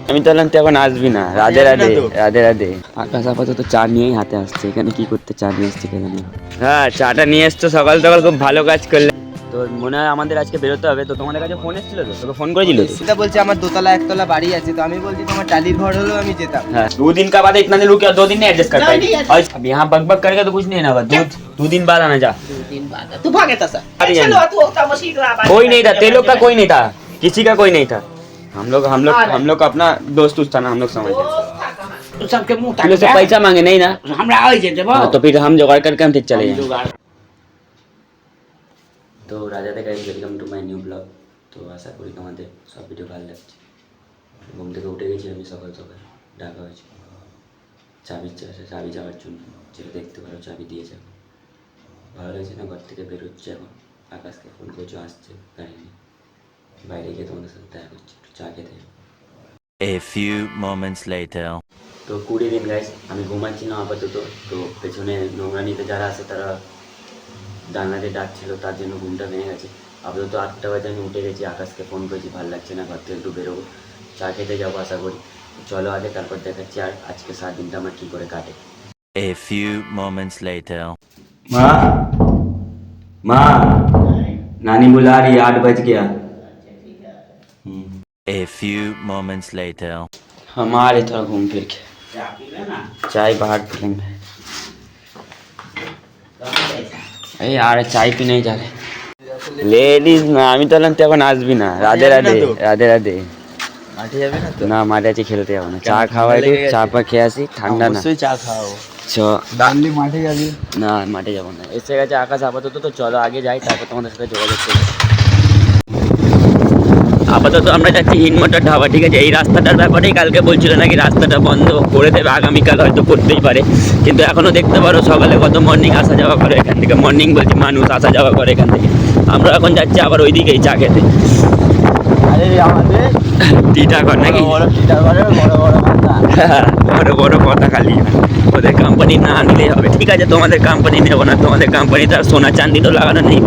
আমি তো বললাম তুই এখন আসবি না। রাধে রাধে, রাধে রাধে। আকাশ আপাতত চা নিয়েই হাতে আসছে, এখানে কি করতে চা নিয়ে এসছে কে জানি। হ্যাঁ, চাটা নিয়ে এসছো সকাল সকাল, খুব ভালো কাজ করলে। তো মনে হয় আমাদের আজকে বেরোতে হবে, তো তোমাদের কাছে ফোন এসেছিল তো, তোকে ফোন করেছিল তো? সেটা বলছে আমার দোতলা একতলা বাড়ি আছে, তো আমি বলছি তোমার টালির ঘর হলেও আমি যেতাম। हाँ 2 दिन का बाद इतना दिन रुक 2 दिन नहीं एडजस्ट कर पाएगी। और अब यहाँ बक बक करके तो कुछ नहीं है ना, बस 2 दिन बाद आना जा। 2 दिन बाद तू भागे था सर। चलो तू होता मशीन कोई नहीं था, तेरे लोग का कोई नहीं था, किसी का कोई नहीं था। हम लोग का अपना दोस्त था ना, हम लोग समझ गए। तू सबके मुंह तुम लोग से पैसा मांगे नहीं ना, हमरा आइ जे देबो। तो फिर हम जुगाड़ करके हम ठीक चले जाएंगे। तो রাজাতে guys, welcome to my new blog. তো আশা করি তোমাদের সব ভিডিও ভালো লাগছে। ঘুম থেকে উঠে গেছি আমি সকাল সকাল, ডাকা হয়েছে চাবি যাওয়ার জন্য, যেটা দেখতে পারো চাবি দিয়ে যাবো। ভালো লাগছে না, ঘর থেকে বেরোচ্ছে এখন। আকাশকে ফোন করছো, আসছে গাড়ি নিয়ে। বাইরে গিয়ে তোমাদের সাথে দেখা করছি, একটু চা খেতে। A few moments later. তো 20 দিন গাইস আমি ঘুমাচ্ছি না আপাতত। তো পেছনে নোংরা নিতে যারা আছে তারা জানলাতে ডাকছিল, তার জন্য ঘুমটা ভেঙে গেছে। আপাতত 8টা বাজে আমি উঠে গেছি, আকাশকে ফোন করেছি, ভালো লাগছে না, ঘর থেকে একটু বেরোবো, চা খেতে যাবো আশা করি। চলো আগে, তারপর দেখাচ্ছি আর আজকে সারাদিনটা আমার কী করে কাটে। A few moments later. माँ माँ, नानी बुला रही है, 8 बज गया। A few moments later. हम आ रहे थोड़ा घूम फिर के, चाय बाहर पीएंगे। এই আর চাই পি নাই যাবে লেডিস না, আমি তো বললাম তুই এখন আসবি না। রাধে রাধে, রাধে রাধে। মাঠে যাবে না তো? না, মাঠে আছি, খেলতে যাবো না, চা খাওয়া একটু, চা পা খেয়ে আসি, ঠান্ডা না। অবশ্যই চা খাও। চ দাঁড়লি মাঠে যাবি না, মাঠে যাবো না, এসে গেছে আকাশ আপাতত। তো চলো আগে যাই, তারপর তোমাদের সাথে যোগাযোগ করবো। আপাতত আমরা যাচ্ছি হিনমোটর ধাবা, ঠিক আছে? এই রাস্তাটার ব্যাপারেই কালকে বলছিল নাকি রাস্তাটা বন্ধ করে দেবে আগামীকাল, হয়তো করতেই পারে। কিন্তু এখনও দেখতে পারো সকালে কত মর্নিং আসা যাওয়া করে এখান থেকে, মর্নিং বলছি মানুষ আসা যাওয়া করে এখান থেকে। আমরা এখন যাচ্ছি আবার ওই দিকেই চা খেতে। আরে আমাদের টিটাগড় নাকি? বড় টিটাগড়ে বড় বড় কথা খালি, ওদের কোম্পানি না নিলেই হবে। ঠিক আছে, তোমাদের কোম্পানি নেবো না, তোমাদের কোম্পানিতে আর সোনা চাঁদি তো লাগানো নেই।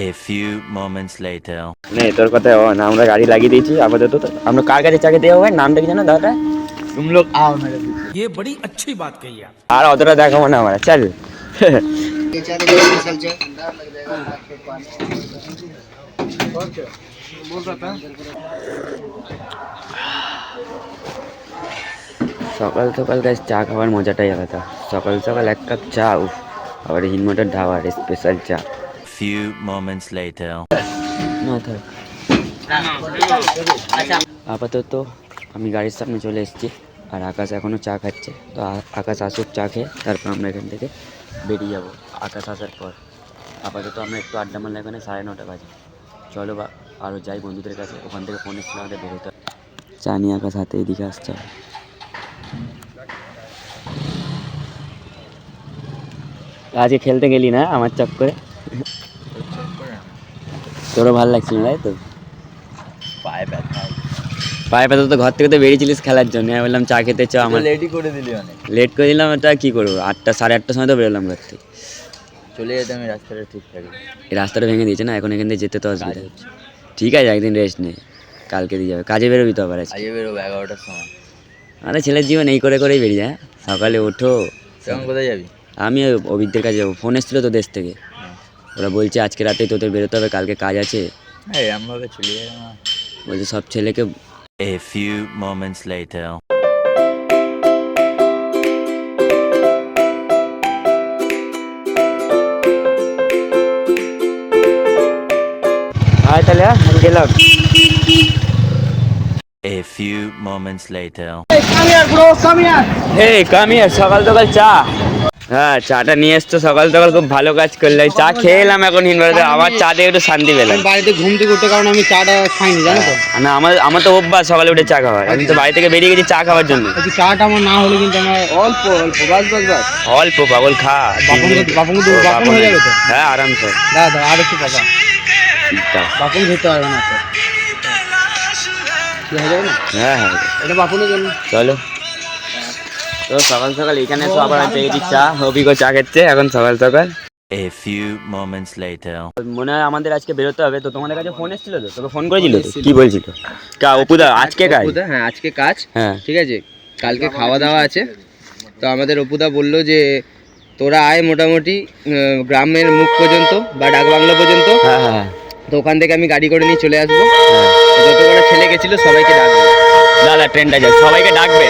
A few moments later. নেই তোর কথা না, আমরা গাড়ি লাগিয়ে দিয়েছি আপাতত। আমরা কার কাছে চা খেতে যাবো ভাই, নামটা কি জানো দাদা? तुम लोग आओ मेरे पीछे। ये बड़ी अच्छी बात कही आप। আর অতটা দেখাবো না আমরা, চল। সকাল সকাল গাছ চা খাওয়ার মজাটাই আলাদা। সকাল সকাল 1 কাপ চা, উফ। আবার হিনমোটর ধাবার স্পেশাল চা। Few moments later. না থাক, আপাতত আমি গাড়ির সামনে চলে এসেছি, আর আকাশ এখনও চা খাচ্ছে। তো আকাশ আসুক, চা খেয়ে তারপর আমরা এখান থেকে বেরিয়ে যাব। আকাশ আসার পর আপাতত আমরা একটু আড্ডা মারলে, এখানে 9:30 বাজে। চলো বা আরও যাই বন্ধুদের কাছে, ওখান থেকে ফোন এসেছিল আমাদের বেরোতে। চা নিয়ে আকাশ হাতে এদিকে আসছে। আজকে খেলতে গেলি না আমার চক্করে? তোরও ভালো লাগছিল তাই তো? পায়ে ব্যথা, তো ঘর থেকে তো বেরিয়েছিলিস খেলার জন্য, আমি বললাম চা খেতে চাও। আমার লেটই করে দিলি অনেক। লেট করে দিলাম, ওটা কী করবো, 8টা 8:30টার সময় তো বেরোলাম ঘর থেকে। চলে যেতাম, এই রাস্তাটা ঠিক থাকে। এই রাস্তাটা ভেঙে দিয়েছে না, এখন এখান থেকে যেতে তো অসুবিধা। ঠিক আছে, একদিন রেস্ট নেই, কালকে দিয়ে যাবে। কাজে বেরোবি তো আবার আজকে? আজকে বেরোবো 11টার সময়। আরে ছেলের জীবন এই করে করেই বেরিয়ে যায়। সকালে ওঠো। তখন কোথায় যাবি? আমি অভিজ্ঞদের কাছে যাবো। ফোন এসেছিলো তো দেশ থেকে, ওরা বলছে আজকে রাতেই তোদের বেরোতে হবে, কালকে কাজ আছে। হ্যাঁ, এরমভাবে চলে যাবে না। বলছে সব ছেলেকে। A few moments later. আয় তাহলে, আমি গেলাম। A few moments later. He came here, সকাল সকাল চা। হ্যাঁ, চাটা নিয়ে এসছো সকাল সকাল, খুব ভালো কাজ করলে। চা খেয়ে এলাম এখন হিনবাড়িতে, আবার চা দিয়ে একটু শান্তি পেলাম। বাড়িতে ঘুম থেকে উঠে, কারণ আমি চাটা খাইনি, জানো তো? না, আমার তো অভ্যাস সকালে উঠে চা খাওয়ার। আমি তো বাড়ি থেকে বেরিয়ে গেছি চা খাওয়ার জন্য। চাটা আমার না হলে কিন্তু আমার অল্প অল্প বাস বাস বাস অল্প পাগল খা। বাপন হয়ে যাবে তো? হ্যাঁ, আরামসে। দাদা আর একটু পাবা, বাপন খেতে পারবে না তো? হয়ে যাবে না? হ্যাঁ হ্যাঁ, এটা বাপনের জন্য। চলো। তো সকাল সকাল এখানে এসো, আবার পেয়ে গেছি চা। হবিগো চা খেচ্ছে এখন সকাল সকাল। A few moments later. মনে হয় আমাদের আজকে বেরোতে হবে, তো তোমাদের কাছে ফোন এসেছিল তো তোকে ফোন করেছিল তো? কি বলছিল? অপুদা আজকে কাজ? হ্যাঁ আজকে কাজ, হ্যাঁ ঠিক আছে, কালকে খাওয়া দাওয়া আছে। তো আমাদের অপুদা বললো যে তোরা আয় মোটামুটি গ্রামের মুখ পর্যন্ত বা ডাকবাংলা পর্যন্ত, হ্যাঁ হ্যাঁ তো ওখান থেকে আমি গাড়ি করে নিয়ে চলে আসবো। হ্যাঁ। যত কটা ছেলে গেছিল সবাইকে ডাকবো। দাদা ট্রেনটা যাক, সবাইকে ডাকবে।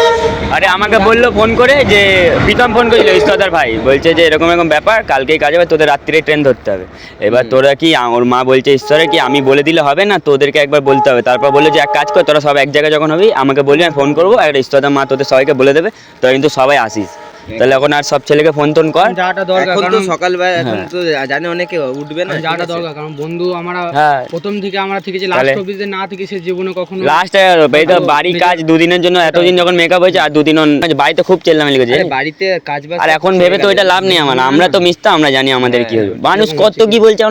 আরে আমাকে বললো ফোন করে যে প্রীতম ফোন করেছিল ইস্তদার ভাই, বলছে যে এরকম এরকম ব্যাপার, কালকেই কাজ হবে, তোদের রাত্রিরে ট্রেন ধরতে হবে। এবার তোরা কি, ওর মা বলছে ঈশ্বরে কি আমি বলে দিলে হবে না, তোদেরকে একবার বলতে হবে। তারপর বললো যে এক কাজ কর, তোরা সব এক জায়গায় যখন হবি আমাকে বলবি, আমি ফোন করবো, আর ইস্তদার মা তোদের সবাইকে বলে দেবে, তোরা কিন্তু সবাই আসিস। তাহলে এখন আর সব ছেলেকে ফোন টোন কর। যাওয়াটা দরকার, এখন তো সকালবেলা, এখন হ্যাঁ। তো জানে অনেকে উঠবে না, যাওয়াটা দরকার, কারণ বন্ধু আমরা হ্যাঁ প্রথম থেকে আমরা থেকে যে তাহলে- লাস্ট অবধি যে না থেকে সে জীবনে কখনো লাস্ট এই তো বাড়ি কাজ দুদিনের জন্য এতদিন যখন মেকআপ হয়েছে, আর দুদিন বাড়িতে খুব চেল্লামেলি করছে। আরে বাড়িতে কাজ বাজ আর এখন ভেবে তো এটা লাভ নেই আমার, আমরা তো মিশতাম, আমরা জানি আমাদের কি হবে। মানুষ কত কি বলছে,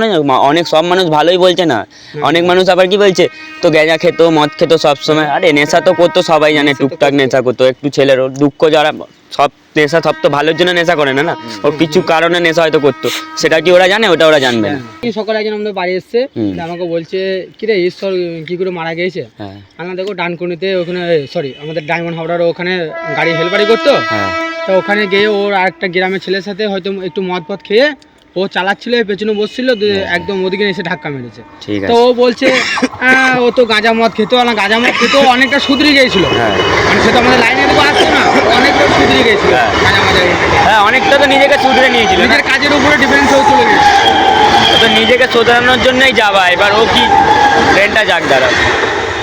অনেক সব মানুষ ভালোই বলছে না, অনেক মানুষ আবার কি বলছে তো গেঁজা খেতো মদ খেতো সবসময়। আরে নেশা তো করতো সবাই জানে, টুকটাক নেশা করতো, একটু ছেলের ওর দুঃখ, যারা সব নেশা সব তো ভালোর জন্য নেশা করে না, না ওর কিছু কারণে নেশা হয়তো করতো, সেটা কি ওরা জানে? ওটা ওরা জানবে না। এই সকালে একজন আমাদের বাড়ি এসছে, হুম। আমাকে বলছে কিরে ঈশ্বর কি করে মারা গিয়েছে। হ্যাঁ আমরা দেখো ডানকুনিতে ওখানে, সরি আমাদের ডায়মন্ড হাওড়ার ওখানে গাড়ি হেলপারি করতো। হ্যাঁ তো ওখানে গিয়ে ওর আরেকটা গ্রামের ছেলের সাথে হয়তো একটু মদ পথ খেয়ে ও চালাচ্ছিল, পেছনে বসছিল, একদম ওদিকে এসে ধাক্কা মেরেছে। ঠিক তো আছে। ও বলছে ও তো গাঁজা মদ খেত, না গাঁজা মদ খেত অনেকটা সুধরে গিয়েছিল, হ্যাঁ মানে সে তো আমাদের লাইনে দেবো আসতো না, অনেকটা সুধরে গিয়েছিল হ্যাঁ। গাঁজা মাজা হ্যাঁ অনেকটা তো নিজেকে শুধরে নিয়েছিল না? নিজের কাজের উপরে ডিফারেন্স হয়ে চলে গেছে। ও তো নিজেকে শোধরানোর জন্যই যাবা। এবার ও কি, ট্রেনটা যাক দাঁড়া,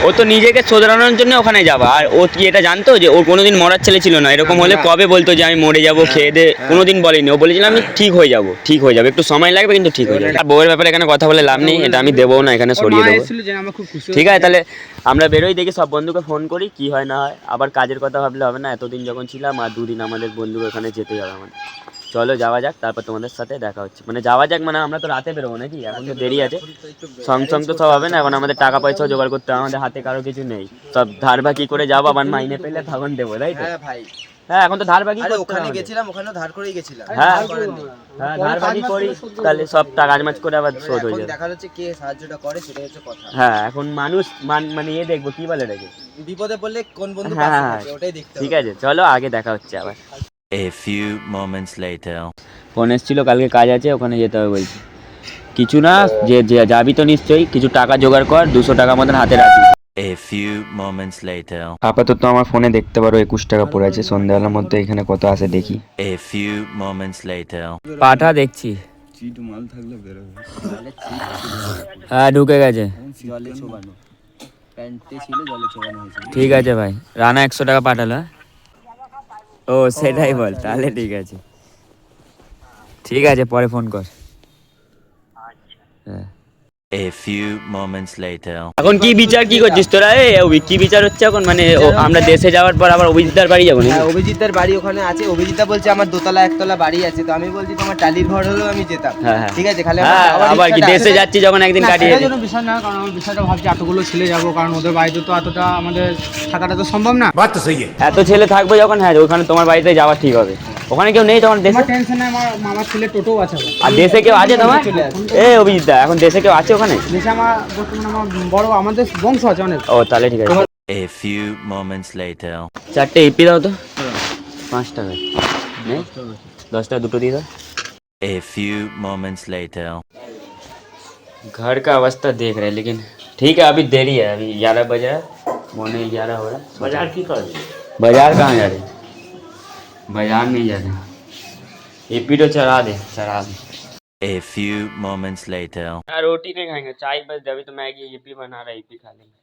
ও তো নিজেকে শোধরানোর জন্য ওখানে যাবা। আর ও কি এটা জানতো যে ও কোনোদিন মরার ছেলে ছিল না? এরকম হলে কবে বলতো যে আমি মরে যাবো খেয়ে দে, কোনোদিন বলেনি। ও বলেছিল আমি ঠিক হয়ে যাবো, ঠিক হয়ে যাবে, একটু সময় লাগবে কিন্তু ঠিক হয়ে যাবে। আর বউয়ের ব্যাপারে এখানে কথা বলে লাভ নেই, এটা আমি দেবো না, এখানে ওর সরিয়ে মা দেবো। এসেছিল যে আমরা খুব খুশি ঠিক আছে, তাহলে আমরা বেরোই, দেখি সব বন্ধুকে ফোন করি কি হয় না হয়। আবার কাজের কথা ভাবলে হবে না, এতদিন যখন ছিলাম আর দুদিন আমাদের বন্ধু ওখানে যেতেই হবে আমাদের। চলো যাওয়া যাক, তারপর তোমাদের সাথে দেখা হচ্ছে। মানে যাওয়া যাক মানে আমরা তো রাতে বেরোবো নাকি, এখন তো দেরি আছে, সং তো সব হবে না। এখন আমাদের টাকা পয়সাও জোগাড় করতে হবে, আমাদের হাতে কারো কিছু নেই, সব ধার বাকি করে যাবো, আবার মাইনে পেলে তখন দেবো, তাই তো? হ্যাঁ ভাই, হ্যাঁ এখন তো ধার বাকি আরে করতে ওখানে হবে। গেছিলাম, ওখানেও ধার করেই গেছিলাম। হ্যাঁ ধার করেননি। হ্যাঁ ধার বাকি করি, তাহলে সব টাকা মাছ করে আবার শোধ হয়ে এখন যাবে। দেখা যাচ্ছে কে সাহায্যটা করে, সেটাই হচ্ছে কথা। হ্যাঁ এখন মানুষ মানে ইয়ে দেখবো কি বলে রেখে, বিপদে পড়লে কোন বন্ধু হ্যাঁ, পাশে হ্যাঁ, থাকে, ওটাই দেখতে ঠিক হবে। আছে চলো আগে দেখা হচ্ছে আবার। A few moments later. Phone এসেছিল কালকে কাজ আছে, ওখানে যেতে হবে বলছি। কিছু না, যে যাবি তো নিশ্চয়ই, কিছু টাকা জোগাড় কর, 200 টাকা মতন হাতে রাখি। A few moments later. আপাতত আমার ফোনে দেখতে পারো 21 টাকা পড়ে আছে, সন্ধ্যাবেলার মধ্যে এখানে কত আসে দেখি। A few moments later. পাঠা দেখছি, হ্যাঁ ঢুকে গেছে। জলে ছোবানো প্যান্টে ছিল, জলে ছোবানো হয়েছিল। ঠিক আছে ভাই, রানা 100 টাকা পাঠালো। হ্যাঁ? ও সেটাই বল, তাহলে ঠিক আছে, ঠিক আছে পরে ফোন কর। হ্যাঁ A few moments later. এখন কি বিচার কি করছিস তোরা? কি বিচার হচ্ছে এখন? মানে আমরা দেশে যাওয়ার পর আবার অভিজিৎদার বাড়ি যাবো নাকি? হ্যাঁ অভিজিতের বাড়ি ওখানে আছে, অভিজিৎদা বলছে আমার দোতলা একতলা বাড়ি আছে, তো আমি বলছি তোমার টালির ঘর হলেও আমি যেতাম। হ্যাঁ, হ্যাঁ। ঠিক আছে, খালি আমার হ্যাঁ যাওয়ার আবার কি ইচ্ছাটা দেশে আছে। যাচ্ছি যখন একদিন না, কাটিয়ে সেটার দিই। জন্য বিষয় না, কারণ আমার বিষয়টা ভাবছি এতগুলো ছেলে যাবো, কারণ ওদের বাড়িতে তো এতটা আমাদের থাকাটা তো সম্ভব না। बात तो सही है। এত ছেলে থাকবে যখন, হ্যাঁ ওখানে তোমার বাড়িতে যাওয়া ঠিক হবে। ওখানে কেউ নেই তোমার দেশে? আমার টেনশন নেই, আমার মামার ছেলে টোটো আছে আবার। আর দেশে কেউ আছে তোমার? অভিজিৎদা এখন দেশে কেউ আছে ওখানে? দেশে আমার বর্তমানে আমার বড় আমাদের বংশ আছে অনেক। ও তাহলে ঠিক আছে। A few moments later. 4টে ইপি দাও তো, 5 টাকা নেই, 10 টাকা দুটো দিয়ে দাও। A few moments later. घर का अवस्था देख रहे हैं, लेकिन ठीक है अभी देरी है, अभी 11 बजे है, मोने 11 हो रहा है। बाजार की कर, बाजार कहाँ जा रहे? बाजार नहीं जा रहे, एपी तो चढ़ा दे। A few moments later. यार रोटी नहीं खाएंगे, चाय बस दे, अभी तो मैगी एपी बना रहा है, एपी खा लेंगे।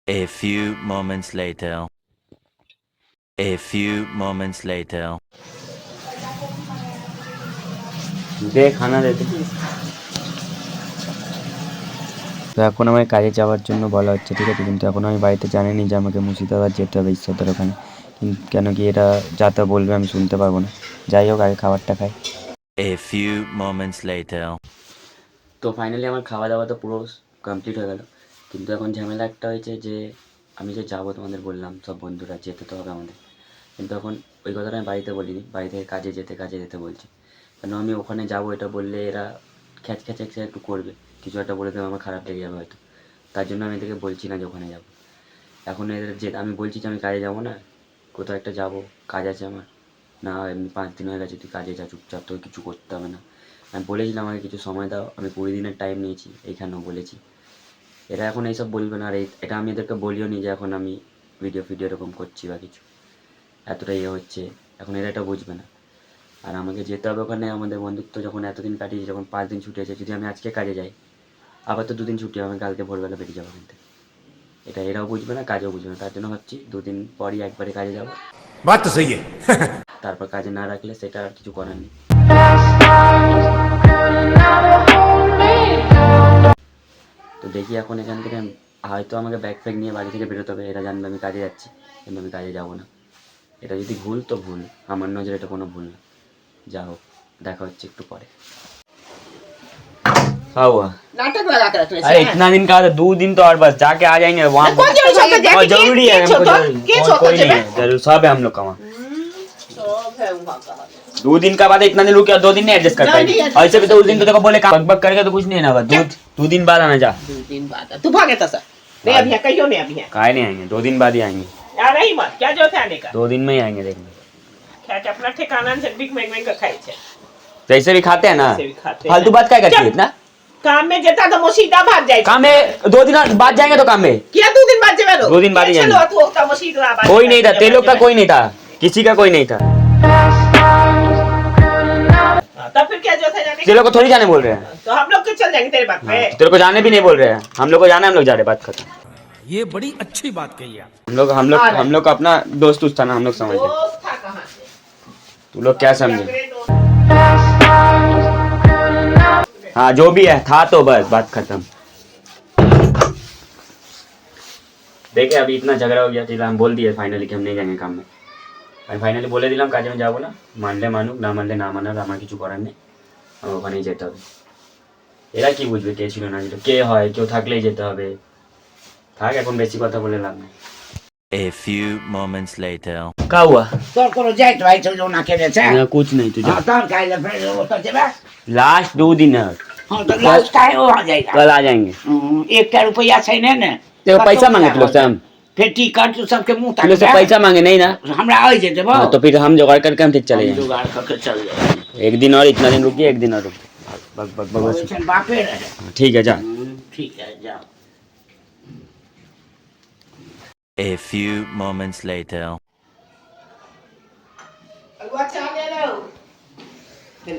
A few moments later. A few moments later. দে খানা দেতে। তো এখন আমাকে কাজে যাওয়ার জন্য বলা হচ্ছে, ঠিক আছে, কিন্তু এখন আমি বাড়িতে জানিনি যে আমাকে মুর্শিদাবাদ যেতে হবে ঈশ্বরদের ওখানে। কেন কি এটা যা তা বলবে আমি শুনতে পারবো না। যাই হোক আগে খাবারটা খাই। A few moments later. তো ফাইনালি আমার খাওয়া দাওয়া তো পুরো কমপ্লিট হয়ে গেল, কিন্তু এখন ঝামেলা একটা হয়েছে যে আমি যে যাবো তোমাদের বললাম সব বন্ধুরা যেতে তো হবে আমাদের, কিন্তু এখন ওই কথাটা আমি বাড়িতে বলিনি, বাড়ি থেকে কাজে যেতে বলছি। কেন আমি ওখানে যাবো এটা বললে এরা খ্যাচ একটু করবে, কিছু একটা বলে দেবে, আমার খারাপ লেগে যাবে হয়তো। তার জন্য আমি এদেরকে বলছি না যে ওখানে যাবো। এখন এদের যে আমি বলছি যে আমি কাজে যাবো না, কোথাও একটা যাবো, কাজ আছে আমার। না এমনি 5 দিন হয়ে গেছে, তুই কাজে যা চুপচাপ, তোকে কিছু করতে হবে না। আমি বলেছিলাম আমাকে কিছু সময় দাও, আমি 20 দিনের টাইম নিয়েছি, এইখানেও বলেছি। এরা এখন এইসব বলবে না, আর এটা আমি এদেরকে বলিও নি যে এখন আমি ভিডিও এরকম করছি বা কিছু, এতটা ইয়ে হচ্ছে, এখন এরা এটা বুঝবে না। আর আমাকে যেতে হবে ওখানে, আমাদের বন্ধুত্ব যখন এতদিন কাটিয়েছি, যখন 5 দিন ছুটি আছে, যদি আমি আজকে কাজে যাই, আবার তো 2 দিন ছুটি হবে, আমি কালকে ভোরবেলা বেরিয়ে যাবো কিন্তু। এটা এরাও বুঝবে না, কাজেও বুঝবে না, তার জন্য ভাবছি 2 দিন পরই একবারে কাজে যাবো। बात तो सही है। তারপর কাজে না রাখলে সেটা আর কিছু করার নেই। তো দেখি এখন এখান থেকে হয়তো আমাকে ব্যাগ নিয়ে বাড়ি থেকে বেরোতে হবে, এরা জানবে আমি কাজে যাচ্ছি, কিন্তু আমি কাজে যাবো না। এটা যদি ভুল তো ভুল, আমার নজরে এটা কোনো ভুল না। যা হোক, দেখা হচ্ছে একটু পরে। हाँ हुआ नाटक लगा कर रखने अरे इतना दिन का 2 दिन तो और बस जाके आ जाएंगे वहाँ। कौन जरूरी है? बहुत जरूरी है हमको, कोई नहीं है सब जरूर, सब है हम लोग का वहाँ। है वहाँ का। 2 दिन का बाद इतना दिन रुक, 2 दिन नहीं एडजस्ट कर नहीं, पाएंगे। नहीं adjust ऐसे भी तो उस दिन तो देखो बोले काम बक करके तो कुछ नहीं है ना, बस 2 दिन बाद आना जा। 2 दिन बाद तू भागे तो सर नहीं अभी है कहियो नहीं अभी है काहे नहीं आएंगे, 2 दिन बाद ही आएंगे। यार नहीं मत क्या जो आने का 2 दिन में ही आएंगे देखने। क्या अपना ठिकाना से बिग मैग मैग का खाई छे जैसे भी खाते हैं ना, जैसे भी खाते हैं। फालतू बात क्या करती है इतना। काम में जेता तो मसीदा भाग जाए काम में 2 दिन बाद जाएंगे तो काम में क्या 2 दिन बाद जेवे लो 2 दिन बाद ही चलो जाएंगे। तू होता मसीदा बाद कोई नहीं था, तेलों का कोई नहीं था, किसी का कोई नहीं था। तब फिर क्या जो था जाने तेलों को थोड़ी जाने बोल रहे हैं, तो हम लोग के चल जाएंगे तेरे बात पे तेरे को जाने भी नहीं बोल रहे हैं, हम लोग को जाना है, हम लोग जा रहे हैं, बात खत्म। ये बड़ी अच्छी बात कही आप। हम लोग का अपना दोस्त था ना, हम लोग समझ गए। दोस्त था कहां से तू लोग क्या समझे, मेरे दोस्त हाँ जो भी है था तो बस बात खत्म। देखे अभी इतना झगड़ा हो गया, ठीक है हम बोल दिए फाइनली कि हम नहीं जाएंगे काम में। আমি ফাইনালি বলে দিলাম কাজে আমি যাবো না, মানলে মানুক, না মানলে না মানার, আমার কিছু করার নেই, আমার ওখানেই যেতে হবে। এরা কি বুঝবে কে ছিল না ছিল, কে হয়, কেউ থাকলেই যেতে হবে। থাক এখন বেশি কথা বলে লাভ নেই। A few moments later. क्या हुआ? তোর কোন যাই তো ভাই চলো না কেনেছে ना कुछ नहीं तुझे, हां तो काइले फिर वो तो जेबे लास्ट 2 दिन है, हां तो लास्ट टाइम हो जाएगा कल आ जाएंगे। 1 रुपया छै ने ने तो पैसा मांगे तुम लोग से, हम फिर टिकट तो सबके मुंह तुम लोग से पैसा मांगे नहीं ना, हमरा आ जे देबो हाँ, तो फिर हम जुगाड़ करके हम ठीक चले जाएंगे। जुगाड़ करके चल जाए एक दिन और इतना दिन रुकिए, एक दिन और रुकिए, बक बक बक बस। चल बापे रहे ठीक है जा। ठीक है जाओ A few moments later. अलवा चाह ले लो ले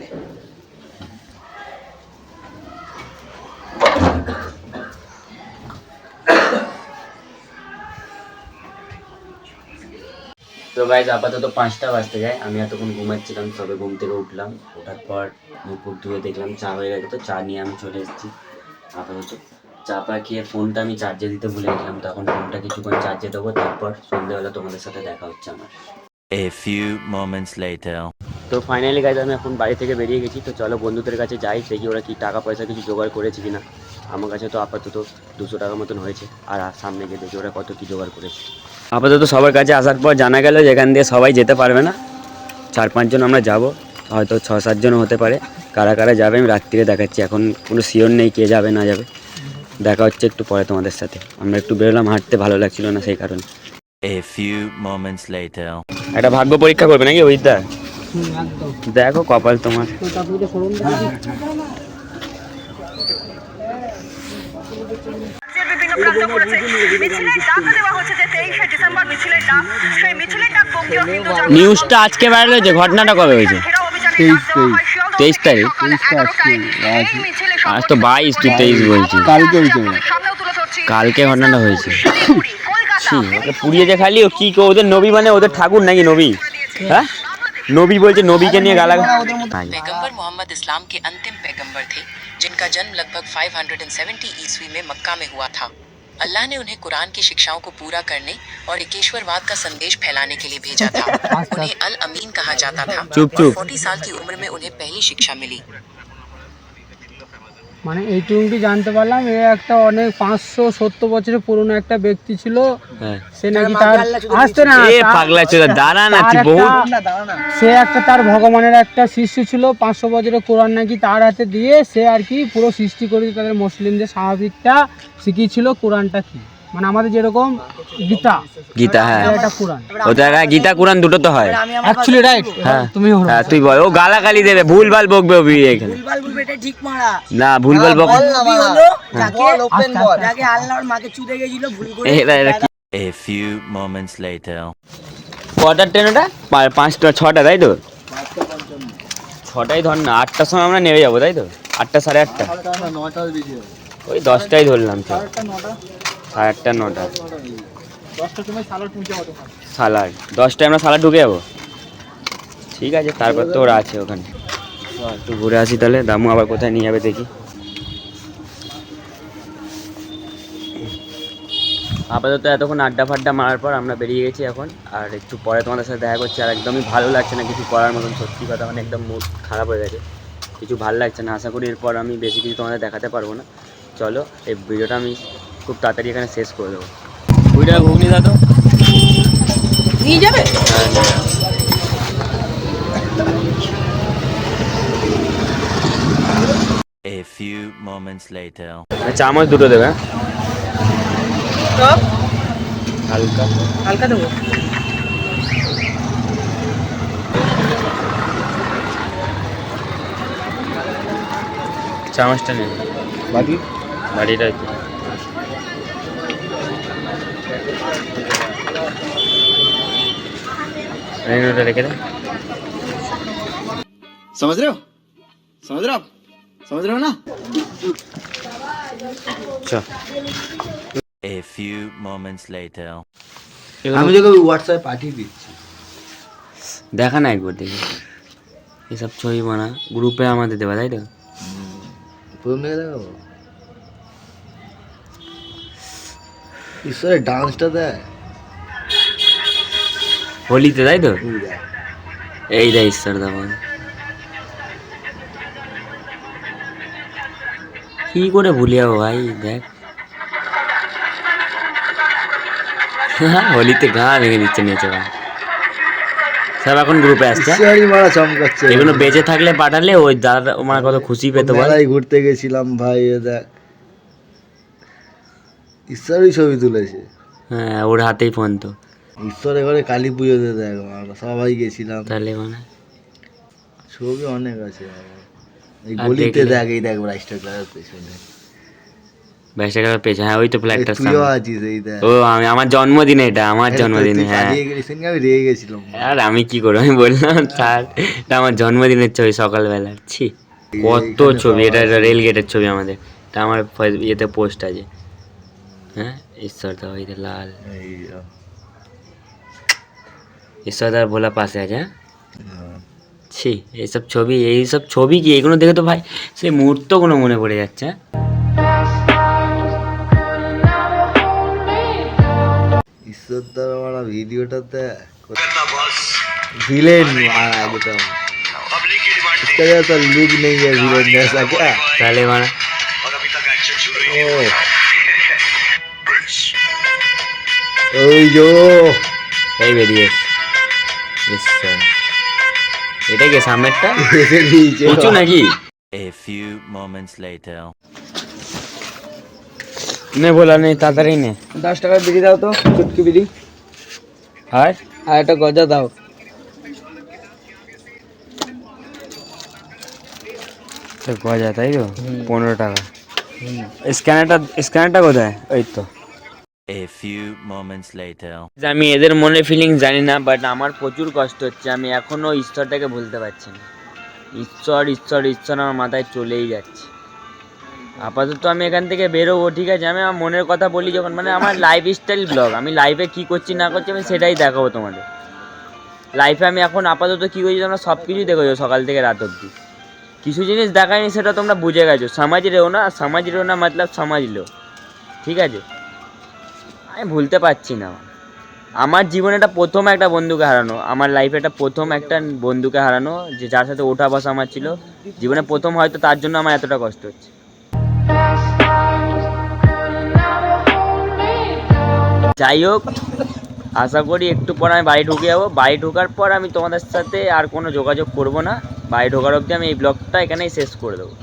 তো গাইজ আপাতত 5টা বাজতে যায়, আমি এতক্ষণ ঘুমাচ্ছিলাম, সবে ঘুম থেকে উঠলাম, ওঠার পর মুখ মুখ ধুয়ে দেখলাম চা হয়ে গেছে, তো চা নিয়ে আমি চলে এসেছি। আপাতত চা পা খেয়ে ফোনটা আমি চার্জে দিতে ভুলে গেছিলাম, তখন ফোনটা কিছুক্ষণ চার্জে দেবো, তারপর সন্ধ্যেবেলা তোমাদের সাথে দেখা হচ্ছে আমার। A few moments later. তো ফাইনালি গাইজ আমি এখন বাড়ি থেকে বেরিয়ে গেছি, তো চলো বন্ধুদের কাছে যাই, দেখি ওরা কি টাকা পয়সা কিছু জোগাড় করেছে কিনা। আমার কাছে তো আপাতত 200 টাকা মতন হয়েছে, আর সামনে গিয়ে দেখি ওরা কত কি জোগাড় করেছে। আপাতত সবার কাছে আসার পর জানা গেল যে এখান দিয়ে সবাই যেতে পারবে না, 4-5 জন আমরা যাব, হয়তো 6-7 জন হতে পারে। কারা কারা যাবে আমি রাত্রিরে দেখাচ্ছি, এখন কোনো শিওর নেই কে যাবে না যাবে। দেখা হচ্ছে একটু পরে তোমাদের সাথে। আমরা একটু বেরোলাম হাঁটতে, ভালো লাগছিল না সেই কারণে। A few moments later. একটা ভাগ্য পরীক্ষা করবে নাকি ওইটা, দেখো কপাল তোমার। নিউজটা আজকে বাইরে হয়েছে, ঘটনাটা কবে হয়েছে? 23 তারিখ। আজ তো 22, তুই 23 বলছিস। কালকে ঘটনাটা হয়েছে। ওকে পুড়িয়ে যে খালি, ও কি ওদের নবী মানে ওদের ঠাকুর নাকি নবী? হ্যাঁ नबी बोलते नबी के लिए गाला। पैगंबर मोहम्मद इस्लाम के अंतिम पैगंबर थे, जिनका जन्म लगभग 570 ईस्वी में मक्का में हुआ था। अल्लाह ने उन्हें कुरान की शिक्षाओं को पूरा करने और एकेश्वरवाद का संदेश फैलाने के लिए भेजा था। उन्हें अल अमीन कहा जाता था। 40 साल की उम्र में उन्हें पहली शिक्षा मिली। মানে এইটুকুটি জানতে পারলাম, এ একটা অনেক 570 বছরের পুরনো একটা ব্যক্তি ছিল। হ্যাঁ সে নাকি তার আসতে না এ পাগলা চোদা দাঁড়া না তুই বহুত সে একটা তার ভগবানের একটা শিষ্য ছিল, 500 বছরের কোরআন নাকি তার হাতে দিয়ে সে আর কি পুরো সৃষ্টি করে তাদের মুসলিমদের স্বাভাবিকটা শিখিয়েছিল কোরআনটা কি, মানে আমাদের যেরকম গীতা, গীতা, হ্যাঁ এটা কোরআন ওটা গীতা কোরআন দুটো তো হয় অ্যাকচুয়ালি রাইট। হ্যাঁ তুমি হ্যাঁ তুই বল, ও গালাগালি দেবে, ভুলভাল বকবে ও বিয়ে এখানে, ভুলভাল বলবে, এটা ঠিক মারা। না ভুলভাল বক নবী হলো যাকে আল্লাহর মাকে চুদে গেছিল ভুল করে। এরা কি A few moments later. কটার ট্রেন ওটা? 5টা 6টা তাই তো? 6টাই ধর না, 8টার সময় আমরা নেমে যাবো তাই তো? 8টা 8:30, ওই 10টাই ধরলাম তো, 8:30 9টা সালাড, 10টায় আমরা সালাড ঢুকে যাবো। ঠিক আছে, তারপর তো ওরা আছে ওখানে, একটু ঘুরে আসি তাহলে। দামু আবার কোথায় নিয়ে যাবে দেখি। আপাতত এতক্ষণ আড্ডা ফাড্ডা মারার পর আমরা বেরিয়ে গেছি এখন, আর একটু পরে তোমাদের সাথে দেখা করছি। আর একদমই ভালো লাগছে না কিছু করার মতন, সত্যি কথা, মানে একদম মুড খারাপ হয়ে গেছে, কিছু ভালো লাগছে না। আশা করি এরপর আমি বেশি কিছু তোমাদের দেখাতে পারবো না। চলো এই ভিডিওটা আমি খুব তাড়াতাড়ি এখানে শেষ করে দেবো। 20 টাকা ঘুগনি দাও তো। নিয়ে যাবে? হ্যাঁ নিয়ে যাও। A few moments later. চামচ দুটো দেবে, হালকা হালকা দেবো। চামচটা নেই, বাড়িটা রেখে দে। समझ रहे हो आप समझ रहे हो ना? চল A few moments later. আমি তোকে হোয়াটসঅ্যাপে পাঠিয়ে দিচ্ছি। দেখা না একবার দেখি, এসব ছবি বানা গ্রুপে আমাদের দেবা তাই তো? প্রথম থেকে দেখাবো। ঈশ্বরের ডান্সটা দেয় হোলিতে তাই তো? এই দেয় ঈশ্বর দামন, কি করে ভুলে যাবো ভাই, দেখ হোলিতে গা ভেঙে দিচ্ছে নেচে ভাই। সব এখন গ্রুপে আসছে, ঈশ্বরই মারা চমকাচ্ছে। এগুলো বেঁচে থাকলে পাঠালে ওই দাদা আমার কত খুশি পেতো বল। মেলায় ঘুরতে গেছিলাম ভাই, এ দেখ ঈশ্বরই ছবি তুলেছে। হ্যাঁ ওর হাতেই ফোন তো, ঈশ্বরের ঘরে কালী পুজোতে দেখ আমরা সবাই গেছিলাম, তাহলে মানে ছবি অনেক আছে। এই আর গলিতে দেখলে- দেখ, এই দেখ রাইস্টার ক্লাবের পেছনে ব্যবসা করার পেছনে, হ্যাঁ ওই তো ফ্ল্যাটটার তুইও সামনে। আছিস, এই দেখ। ও আমার জন্মদিনে, এটা আমার জন্মদিনে। হ্যাঁ পালিয়ে গেলি, সেদিনকে আমি রেগে গেছিলাম। আর আমি কি করবো, আমি বললাম স্যার এটা আমার জন্মদিনের ছবি সকালবেলা। ছি কত ছবি, এটা রেল গেটের ছবি আমাদের, এটা আমার ইয়েতে পোস্ট আছে। হ্যাঁ ঈশ্বর দা ওই যে লাল এই ঈশ্বর দার ভোলা পাশে আছে। হ্যাঁ ছি এইসব ছবি কি এগুলো দেখে তো ভাই সেই মুহূর্তগুলো মনে পড়ে যাচ্ছে। ঈশ্বর দ্বারা মারা ভিডিওটাতে विलेन मारा एकदम, इसका जैसा लुक नहीं है विलेन जैसा क्या। তাহলে মানে ওই जो এই বেরিয়ে ঈশ্বর, এটা কি সামনেরটা नीचे উঁচু নাকি? A few moments later. নে বলা নেই, তাড়াতাড়ি নে। 10 টাকার বিড়ি দাও তো, চুটকি বিড়ি, আর আর একটা গজা দাও। গজা তাই তো? 15 টাকা। স্ক্যানারটা কোথায়? ওই তো। A few moments later. আমি এদের মনের ফিলিংস জানি না, বাট আমার প্রচুর কষ্ট হচ্ছে, আমি এখনো ঈশ্বরটাকে ভুলতে পারছি না। ঈশ্বর ঈশ্বর ঈশ্বর আমার মাথায় চলেই যাচ্ছে। আপাতত আমি এখান থেকে বেরোবো, ঠিক আছে, আমি আমার মনের কথা বলি যখন, মানে আমার লাইফস্টাইল ব্লগ, আমি লাইফে কী করছি না করছি আমি সেটাই দেখাবো তোমাদের। লাইফে আমি এখন আপাতত কী করছি তোমরা সব কিছুই দেখেছো সকাল থেকে রাত অবধি। কিছু জিনিস দেখায়নি সেটা তোমরা বুঝে গেছো, সমাজ রেও না মতলব সমাজ লো, ঠিক আছে। আমি ভুলতে পারছি না, আমার জীবনে এটা প্রথম একটা বন্ধুকে হারানো, আমার লাইফে এটা প্রথম একটা বন্ধুকে হারানো, যে যার সাথে ওঠা বসা আমার ছিল জীবনে প্রথম, হয়তো তার জন্য আমার এতটা কষ্ট হচ্ছে। যাই হোক, আশা করি একটু পর আমি বাড়ি ঢুকে যাবো। বাড়ি ঢোকার পর আমি তোমাদের সাথে আর কোনো যোগাযোগ করব না। বাড়ি ঢোকার অবধি আমি এই ব্লগটা এখানেই শেষ করে দেবো।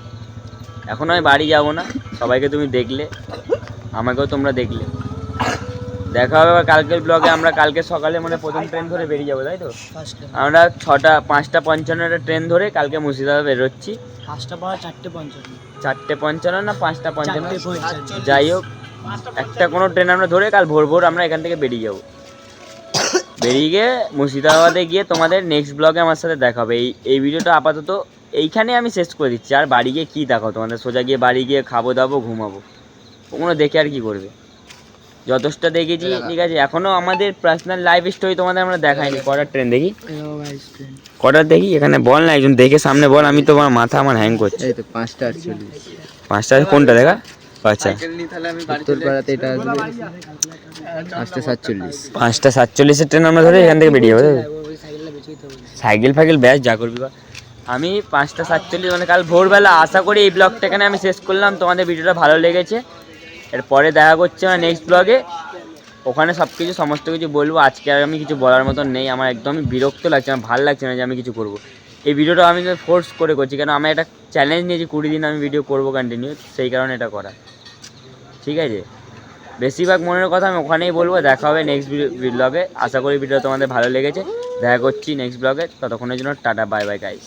এখন আমি বাড়ি যাব না। সবাইকে তুমি দেখলে, আমাকেও তোমরা দেখলে। দেখা হবে আবার কালকের ব্লগে। আমরা কালকে সকালে মানে প্রথম ট্রেন ধরে বেরিয়ে যাবো, তাই তো? আমরা 5:55 ট্রেন ধরে কালকে মুর্শিদাবাদ বেরোচ্ছি। 4:55 না 5:55, যাই হোক একটা কোনো ট্রেন আমরা ধরে কাল ভোর ভোর আমরা এখান থেকে বেরিয়ে যাব। বেরিয়ে গিয়ে মুর্শিদাবাদে গিয়ে তোমাদের নেক্সট ব্লগে আমার সাথে দেখা হবে। এই ভিডিওটা আপাতত এইখানে আমি শেষ করে দিচ্ছি। আর বাড়ি গিয়ে কী দেখাও তোমাদের? সোজা গিয়ে বাড়ি গিয়ে খাবো দাবো ঘুমাবো, ওগুলো দেখে আর কি করবে? যথেষ্ট দেখেছি, ঠিক আছে। এখনও আমাদের পার্সোনাল লাইফ স্টোরি তোমাদের আমরা দেখাইনি। কটার ট্রেন দেখি, কটার দেখি এখানে বল না, একজন দেখে সামনে বল। আমি তোমার মাথা আমার হ্যাং করছে। এই তো 5:48। 5টা কোনটা দেখা? আচ্ছা, উত্তরপাড়াতে এটা আসবে 5:47। 5:47 ট্রেন আমরা ধরে এখান থেকে বেরিয়ে যাবো। সাইকেল ফাইকেল ব্যাস যা করবি বা। আমি 5:47 মানে কাল ভোরবেলা। আশা করি এই ব্লগটা এখানে আমি শেষ করলাম। তোমাদের ভিডিওটা ভালো লেগেছে। এরপরে দেখা করছে আমার নেক্সট ব্লগে। ওখানে সব কিছু সমস্ত কিছু বলবো। আজকে আর আমি কিছু বলার মতন নেই। আমার একদমই বিরক্ত লাগছে, আমার ভালো লাগছে না যে আমি কিছু করব। এই ভিডিওটা আমি ফোর্স করে করছি, কারণ আমি একটা চ্যালেঞ্জ নিয়েছি 20 দিন আমি ভিডিও করবো কন্টিনিউ, সেই কারণে এটা করা, ঠিক আছে। বেশিরভাগ মনের কথা আমি ওখানেই বলবো। দেখা হবে নেক্সট ব্লগে। আশা করি ভিডিও তোমাদের ভালো লেগেছে। দেখা করছি নেক্সট ব্লগে। ততক্ষণের জন্য টাটা, বাই বাই গাইস।